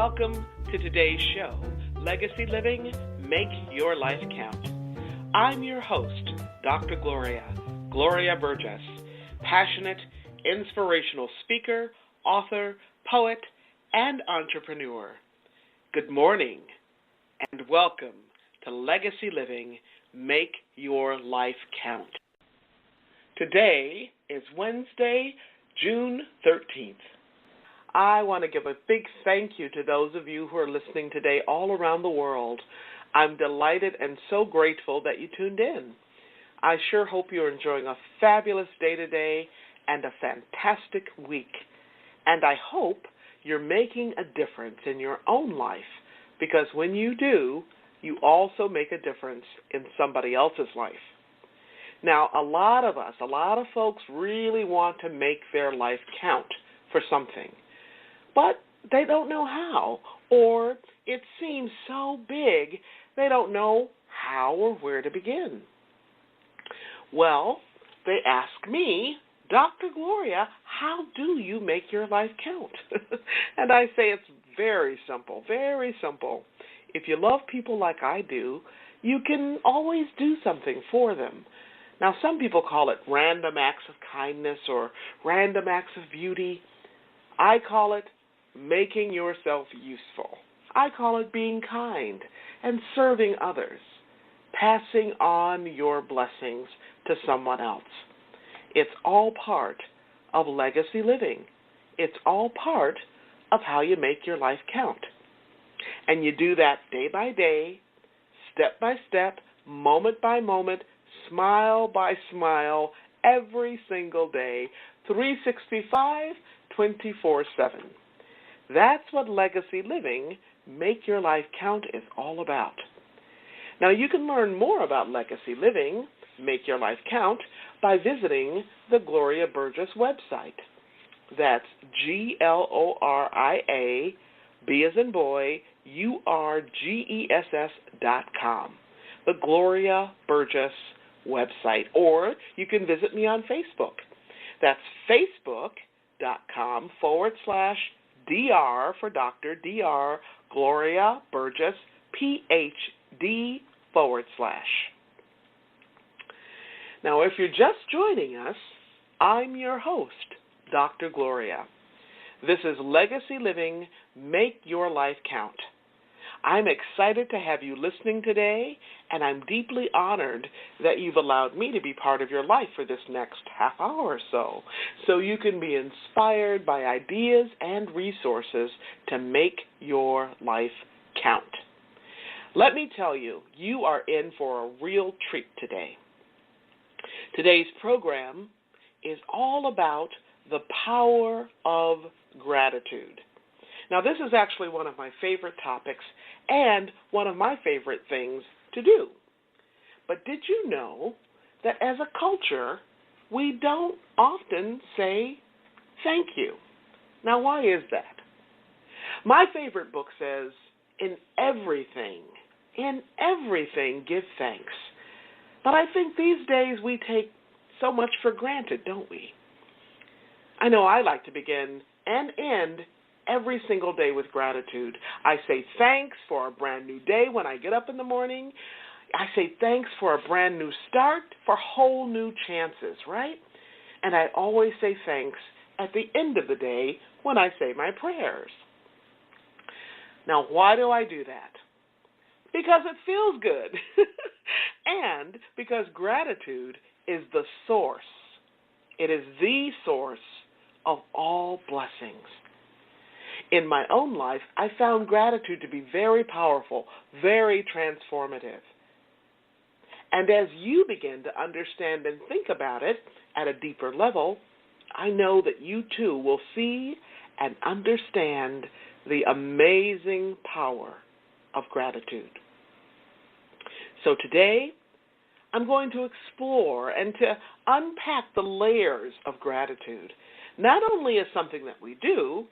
Welcome to today's show, Legacy Living, Make Your Life Count. I'm your host, Dr. Gloria Burgess, passionate, inspirational speaker, author, poet, and entrepreneur. Good morning, and welcome to Legacy Living, Make Your Life Count. Today is Wednesday, June 13th. I want to give a big thank you to those of you who are listening today all around the world. I'm delighted and so grateful that you tuned in. I sure hope you're enjoying a fabulous day today and a fantastic week. And I hope you're making a difference in your own life, because when you do, you also make a difference in somebody else's life. Now, a lot of folks really want to make their life count for something, but they don't know how, or it seems so big they don't know how or where to begin. Well, they ask me, Dr. Gloria, how do you make your life count? And I say it's very simple, very simple. If you love people like I do, you can always do something for them. Now, some people call it random acts of kindness or random acts of beauty. I call it making yourself useful. I call it being kind and serving others, passing on your blessings to someone else. It's all part of legacy living. It's all part of how you make your life count. And you do that day by day, step by step, moment by moment, smile by smile, every single day, 365, 24/7. That's what legacy living, make your life count, is all about. Now, you can learn more about legacy living, make your life count, by visiting the Gloria Burgess website. That's Gloria, B as in boy, URGESS.com. The Gloria Burgess website. Or you can visit me on Facebook. That's Facebook.com/DR for Dr. DR Gloria Burgess, PhD/. Now, if you're just joining us, I'm your host, Dr. Gloria. This is Legacy Living, Make Your Life Count. I'm excited to have you listening today, and I'm deeply honored that you've allowed me to be part of your life for this next half hour or so you can be inspired by ideas and resources to make your life count. Let me tell you, you are in for a real treat today. Today's program is all about the power of gratitude. Now, this is actually one of my favorite topics and one of my favorite things to do. But did you know that as a culture, we don't often say thank you? Now, why is that? My favorite book says, in everything, give thanks. But I think these days we take so much for granted, don't we? I know I like to begin and end every single day with gratitude. I say thanks for a brand new day when I get up in the morning. I say thanks for a brand new start, for whole new chances, right? And I always say thanks at the end of the day when I say my prayers. Now, why do I do that? Because it feels good. And because gratitude is the source. It is the source of all blessings. In my own life, I found gratitude to be very powerful, very transformative. And as you begin to understand and think about it at a deeper level, I know that you too will see and understand the amazing power of gratitude. So today, I'm going to explore and to unpack the layers of gratitude, not only as something that we do,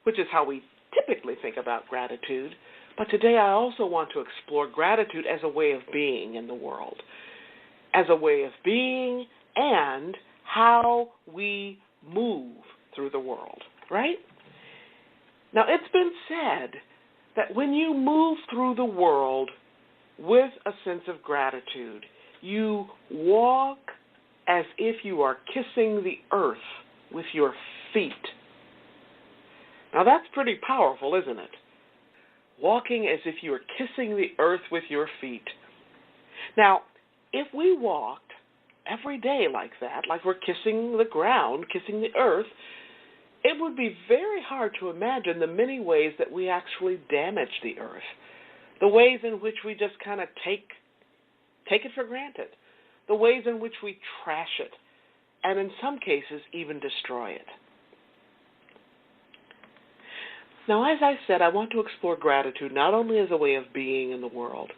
which is how we typically think about gratitude, but today I also want to explore gratitude as a way of being in the world, as a way of being and how we move through the world, right? Now, it's been said that when you move through the world with a sense of gratitude, you walk as if you are kissing the earth with your feet. Now, that's pretty powerful, isn't it? Walking as if you are kissing the earth with your feet. Now, if we walked every day like that, like we're kissing the ground, kissing the earth, it would be very hard to imagine the many ways that we actually damage the earth, the ways in which we just kind of take it for granted, the ways in which we trash it, and in some cases even destroy it. Now, as I said, I want to explore gratitude not only as a way of being in the world,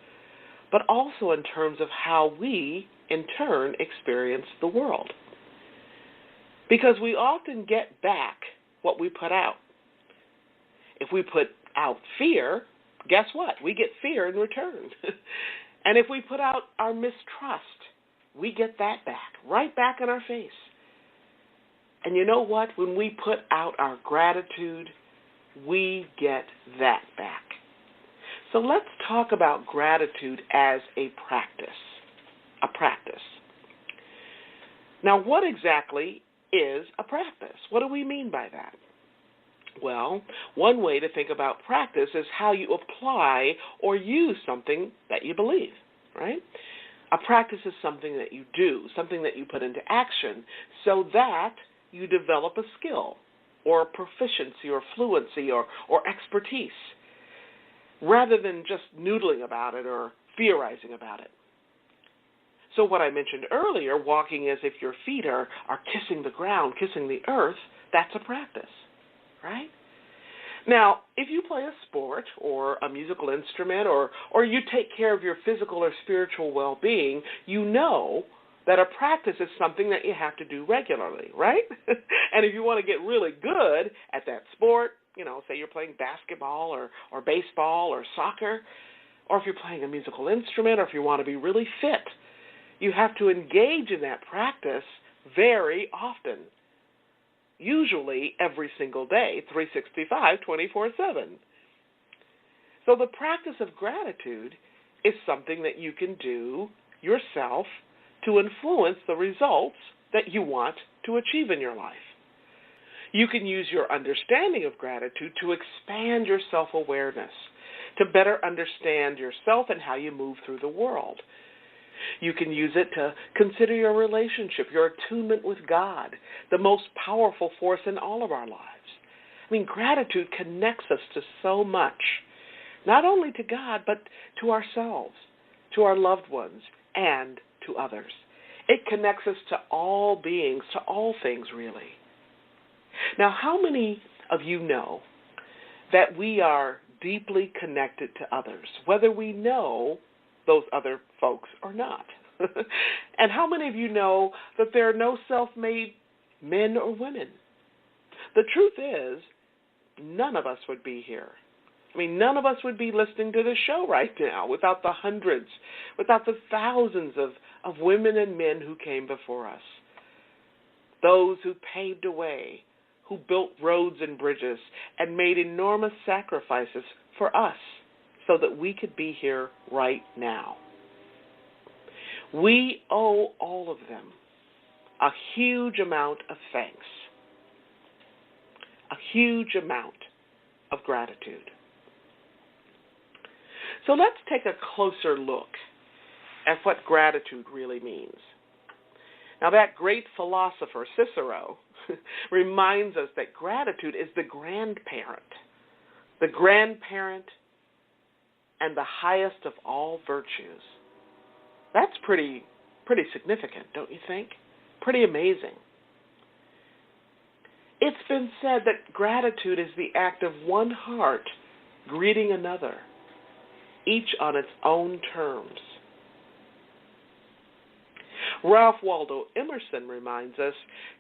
but also in terms of how we, in turn, experience the world. Because we often get back what we put out. If we put out fear, guess what? We get fear in return. And if we put out our mistrust, we get that back, right back in our face. And you know what? When we put out our gratitude, we get that back. So let's talk about gratitude as a practice. A practice. Now, what exactly is a practice? What do we mean by that? Well, one way to think about practice is how you apply or use something that you believe, right? A practice is something that you do, something that you put into action so that you develop a skill or proficiency or fluency or expertise rather than just noodling about it or theorizing about it. So what I mentioned earlier, walking as if your feet are kissing the ground, kissing the earth, that's a practice, right? Now, if you play a sport or a musical instrument or you take care of your physical or spiritual well-being, you know that a practice is something that you have to do regularly, right? And if you want to get really good at that sport, say you're playing basketball or baseball or soccer, or if you're playing a musical instrument, or if you want to be really fit, you have to engage in that practice very often, usually every single day, 365, 24/7. So the practice of gratitude is something that you can do yourself to influence the results that you want to achieve in your life. You can use your understanding of gratitude to expand your self-awareness, to better understand yourself and how you move through the world. You can use it to consider your relationship, your attunement with God, the most powerful force in all of our lives. I mean, gratitude connects us to so much, not only to God, but to ourselves, to our loved ones, and to others. It connects us to all beings, to all things, really. Now, how many of you know that we are deeply connected to others, whether we know those other folks or not? And how many of you know that there are no self-made men or women? The truth is, none of us would be here. I mean, none of us would be listening to this show right now without the hundreds, without the thousands of women and men who came before us. Those who paved a way, who built roads and bridges and made enormous sacrifices for us so that we could be here right now. We owe all of them a huge amount of thanks, a huge amount of gratitude. So let's take a closer look at what gratitude really means. Now, that great philosopher, Cicero, reminds us that gratitude is the grandparent and the highest of all virtues. That's pretty significant, don't you think? Pretty amazing. It's been said that gratitude is the act of one heart greeting another, each on its own terms. Ralph Waldo Emerson reminds us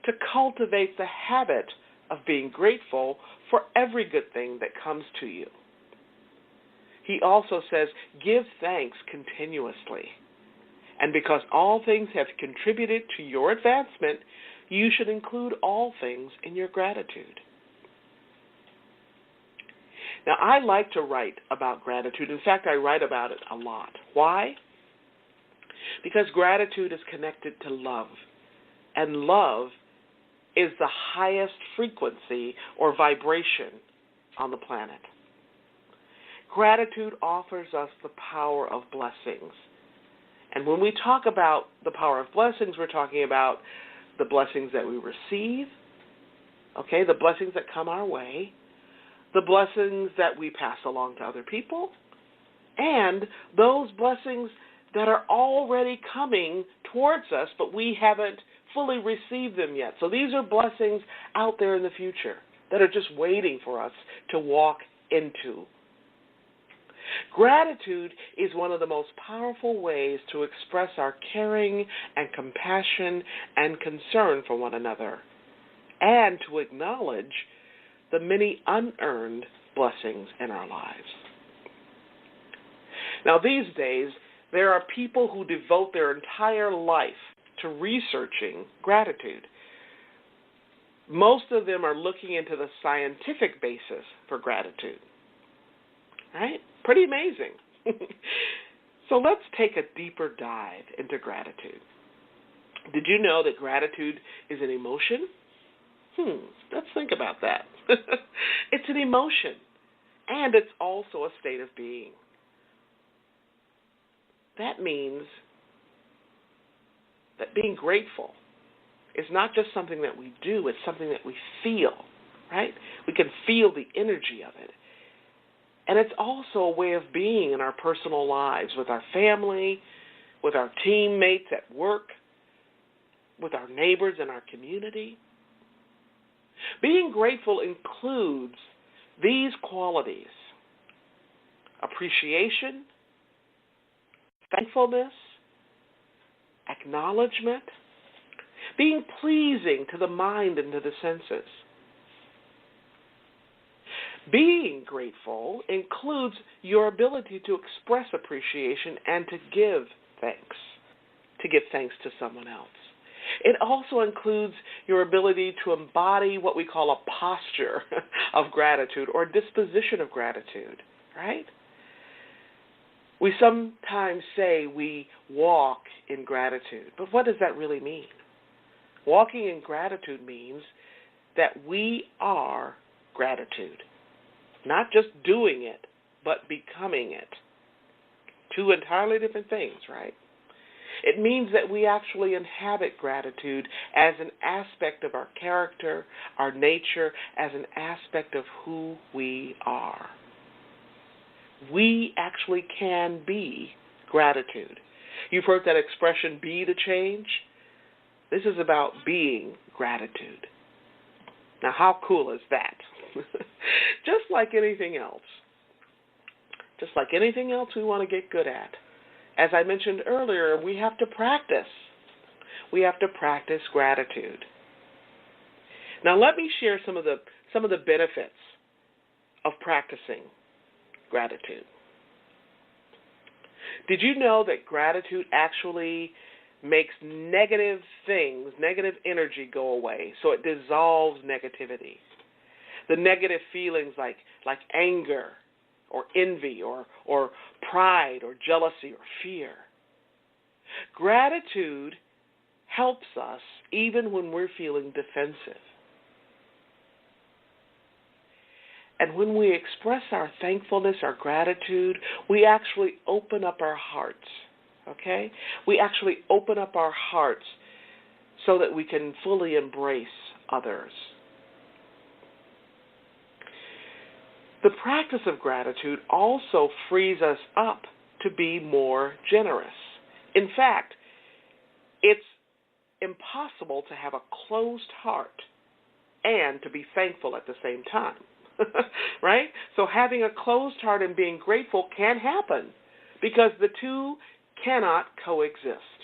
to cultivate the habit of being grateful for every good thing that comes to you. He also says, give thanks continuously. And because all things have contributed to your advancement, you should include all things in your gratitude. Now, I like to write about gratitude. In fact, I write about it a lot. Why? Because gratitude is connected to love, and love is the highest frequency or vibration on the planet. Gratitude offers us the power of blessings. And when we talk about the power of blessings, we're talking about the blessings that we receive, okay, the blessings that come our way, the blessings that we pass along to other people, and those blessings that are already coming towards us, but we haven't fully received them yet. So these are blessings out there in the future that are just waiting for us to walk into. Gratitude is one of the most powerful ways to express our caring and compassion and concern for one another, and to acknowledge the many unearned blessings in our lives. Now, these days, there are people who devote their entire life to researching gratitude. Most of them are looking into the scientific basis for gratitude. Right? Pretty amazing. So let's take a deeper dive into gratitude. Did you know that gratitude is an emotion? Let's think about that. It's an emotion, and it's also a state of being. That means that being grateful is not just something that we do, it's something that we feel, right? We can feel the energy of it. And it's also a way of being in our personal lives, with our family, with our teammates at work, with our neighbors in our community. Being grateful includes these qualities: appreciation, thankfulness, acknowledgement, being pleasing to the mind and to the senses. Being grateful includes your ability to express appreciation and to give thanks to someone else. It also includes your ability to embody what we call a posture of gratitude or disposition of gratitude, right? We sometimes say we walk in gratitude, but what does that really mean? Walking in gratitude means that we are gratitude. Not just doing it, but becoming it. Two entirely different things, right? It means that we actually inhabit gratitude as an aspect of our character, our nature, as an aspect of who we are. We actually can be gratitude. You've heard that expression, be the change? This is about being gratitude. Now, how cool is that? Just like anything else we want to get good at. As I mentioned earlier, we have to practice. We have to practice gratitude. Now, let me share some of the benefits of practicing gratitude. Did you know that gratitude actually makes negative energy go away? So it dissolves negativity. The negative feelings like anger or envy or pride or jealousy or fear. Gratitude helps us even when we're feeling defensive. And when we express our thankfulness, our gratitude, we actually open up our hearts, okay? We actually open up our hearts so that we can fully embrace others. The practice of gratitude also frees us up to be more generous. In fact, it's impossible to have a closed heart and to be thankful at the same time, right? So having a closed heart and being grateful can happen because the two cannot coexist.